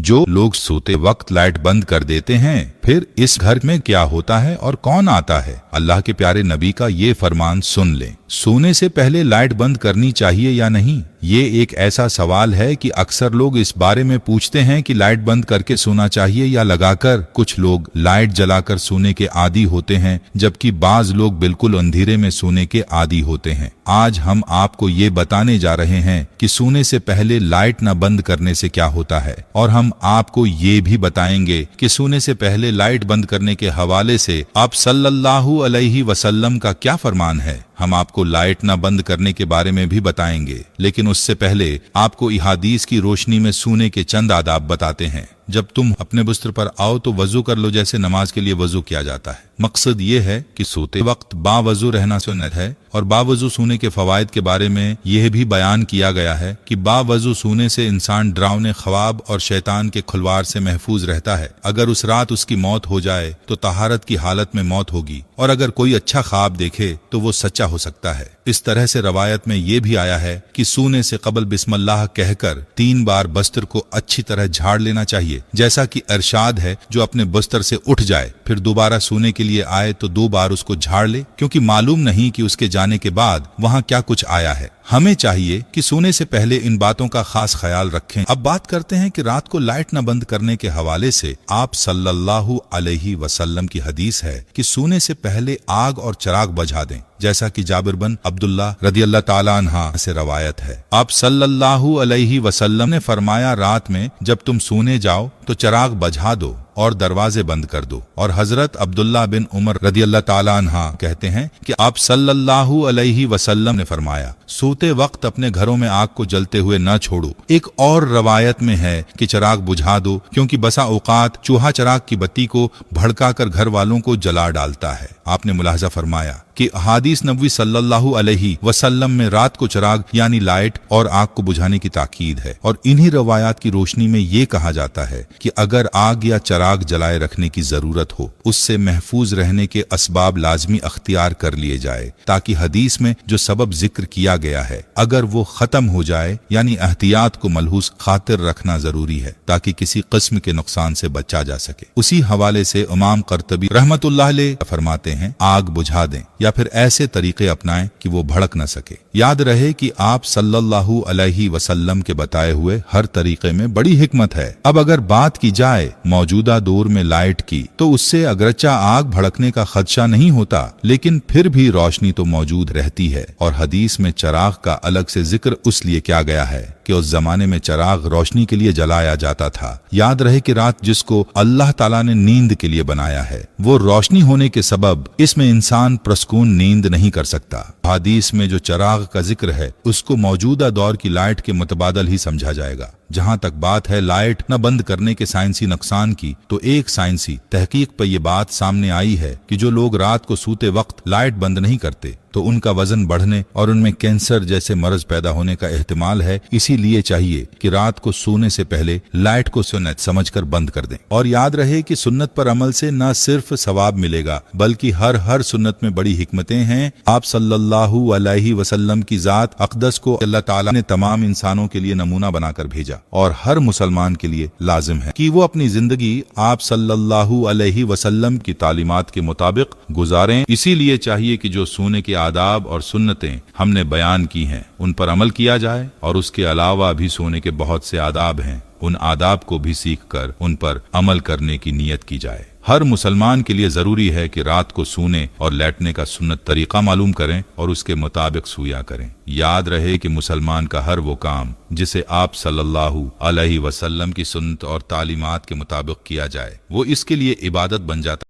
जो लोग सोते वक्त लाइट बंद कर देते हैं, फिर इस घर में क्या होता है और कौन आता है? अल्लाह के प्यारे नबी का ये फरमान सुन लें। सोने से पहले लाइट बंद करनी चाहिए या नहीं? ये एक ऐसा सवाल है कि अक्सर लोग इस बारे में पूछते हैं कि लाइट बंद करके सोना चाहिए या लगाकर। कुछ लोग लाइट जलाकर सोने के आदी होते हैं, जबकि बाज लोग बिल्कुल अंधेरे में सोने के आदी होते हैं। आज हम आपको ये बताने जा रहे हैं कि सोने से पहले लाइट न बंद करने से क्या होता है, और हम आपको ये भी बताएंगे कि सोने से पहले लाइट बंद करने के हवाले से आप सल्लल्लाहु अलैहि वसल्लम का क्या फरमान है। हम आपको लाइट न बंद करने के बारे में भी बताएंगे, लेकिन उससे पहले आपको इहादीस की रोशनी में सोने के चंद आदाब बताते हैं। जब तुम अपने बिस्तर पर आओ तो वजू कर लो, जैसे नमाज के लिए वजू किया जाता है। मकसद ये है कि सोते वक्त बावजू रहना सुन्नत है, और बावजू सोने के फवायद के बारे में यह भी बयान किया गया है कि बावजू सोने से इंसान डरावने ख्वाब और शैतान के खुलवार से महफूज रहता है। अगर उस रात उसकी मौत हो जाए तो तहारत की हालत में मौत होगी, और अगर कोई अच्छा ख्वाब देखे तो वो सच्चा हो सकता है। इस तरह से रवायत में ये भी आया है कि सोने से कबल बिस्मिल्लाह कहकर 3 बार बस्तर को अच्छी तरह झाड़ लेना चाहिए, जैसा कि इरशाद है, जो अपने बस्तर से उठ जाए फिर दोबारा सोने के लिए आए तो 2 बार उसको झाड़ ले, क्योंकि मालूम नहीं कि उसके जाने के बाद वहां क्या कुछ आया है। हमें चाहिए कि सोने से पहले इन बातों का खास ख्याल रखें। अब बात करते हैं कि रात को लाइट न बंद करने के हवाले से आप सल्लल्लाहु अलैहि वसल्लम की हदीस है कि सोने से पहले आग और चिराग बुझा दें, जैसा कि जाबिर बिन अब्दुल्लाह रदियल्लाहु ताला अन्हा से रवायत है। आप सल्लल्लाहु अलैहि वसल्लम ने फरमाया, रात में जब तुम सोने जाओ तो चिराग बुझा दो और दरवाजे बंद कर दो। और हजरत अब्दुल्लाह बिन उमर रदियल्लाहु ताला अन्हा कहते हैं कि आप सल्लल्लाहु अलैहि वसल्लम ने फरमाया, सोते वक्त अपने घरों में आग को जलते हुए न छोड़ो। एक और रवायत में है कि चिराग बुझा दो, क्योंकि बसा औकात चूहा चिराग की बत्ती को भड़काकर घर वालों को जला डालता है। आपने मुलाहजा फरमाया कि हादीस नबवी सल्लल्लाहु अलैहि वसल्लम में रात को चिराग यानी लाइट और आग को बुझाने की ताकीद है, और इन्हीं रवायात की रोशनी में ये कहा जाता है कि अगर आग या चिराग जलाए रखने की जरूरत हो, उससे महफूज रहने के असबाब लाजमी अख्तियार कर लिए जाए, ताकि हदीस में जो सबब जिक्र किया गया है अगर वो खत्म हो जाए, यानी एहतियात को मलहूस खातिर रखना जरूरी है, ताकि किसी किस्म के नुकसान से बचा जा सके। उसी हवाले से इमाम कर्तबी रहमतुल्लाह अलैह फरमाते हैं, आग बुझा दें या फिर ऐसे तरीके अपनाएं कि वो भड़क न सके। याद रहे कि आप सल्लल्लाहु अलैहि वसल्लम के बताए हुए हर तरीके में बड़ी हिकमत है। अब अगर बात की जाए मौजूदा दौर में लाइट की, तो उससे अगरचा आग भड़कने का खदशा नहीं होता, लेकिन फिर भी रोशनी तो मौजूद रहती है। और हदीस में चिराग का अलग से जिक्र उस लिए किया गया है कि उस जमाने में चिराग रोशनी के लिए जलाया जाता था। याद रहे कि रात जिसको अल्लाह ताला ने नींद के लिए बनाया है, वो रोशनी होने के सबब इसमें इंसान प्रसकून नींद नहीं कर सकता। हदीस में जो चिराग का जिक्र है उसको मौजूदा दौर की लाइट के मुतबादल ही समझा जाएगा। जहां तक बात है लाइट न बंद करने के साइंसी नुकसान की, तो एक साइंसी तहकीक पर यह बात सामने आई है कि जो लोग रात को सोते वक्त लाइट बंद नहीं करते तो उनका वजन बढ़ने और उनमें कैंसर जैसे मर्ज पैदा होने का एहतिमाल है। इसीलिए चाहिए कि रात को सोने से पहले लाइट को सुन्नत समझकर बंद कर दें। और याद रहे कि सुन्नत पर अमल से न सिर्फ सवाब मिलेगा, बल्कि हर सुन्नत में बड़ी हिकमतें हैं। आप सल्लल्लाहु अलैहि वसल्लम की जात अक़दस को अल्लाह ताला ने तमाम इंसानों के लिए नमूना बनाकर भेजा, और हर मुसलमान के लिए लाजिम है कि वो अपनी जिंदगी आप सल्लल्लाहु अलैहि वसल्लम की तालीमात के मुताबिक गुजारें। इसीलिए चाहिए कि जो सोने के आदाब और सुन्नतें हमने बयान की हैं उन पर अमल किया जाए, और उसके अलावा भी सोने के बहुत से आदाब हैं, उन आदाब को भी सीख कर उन पर अमल करने की नीयत की जाए। हर मुसलमान के लिए जरूरी है कि रात को सोने और लेटने का सुन्नत तरीका मालूम करें और उसके मुताबिक सोया करें। याद रहे कि मुसलमान का हर वो काम जिसे आप सल्लल्लाहु अलैहि वसल्लम की सुन्नत और तालीमात के मुताबिक किया जाए, वो इसके लिए इबादत बन जाता है।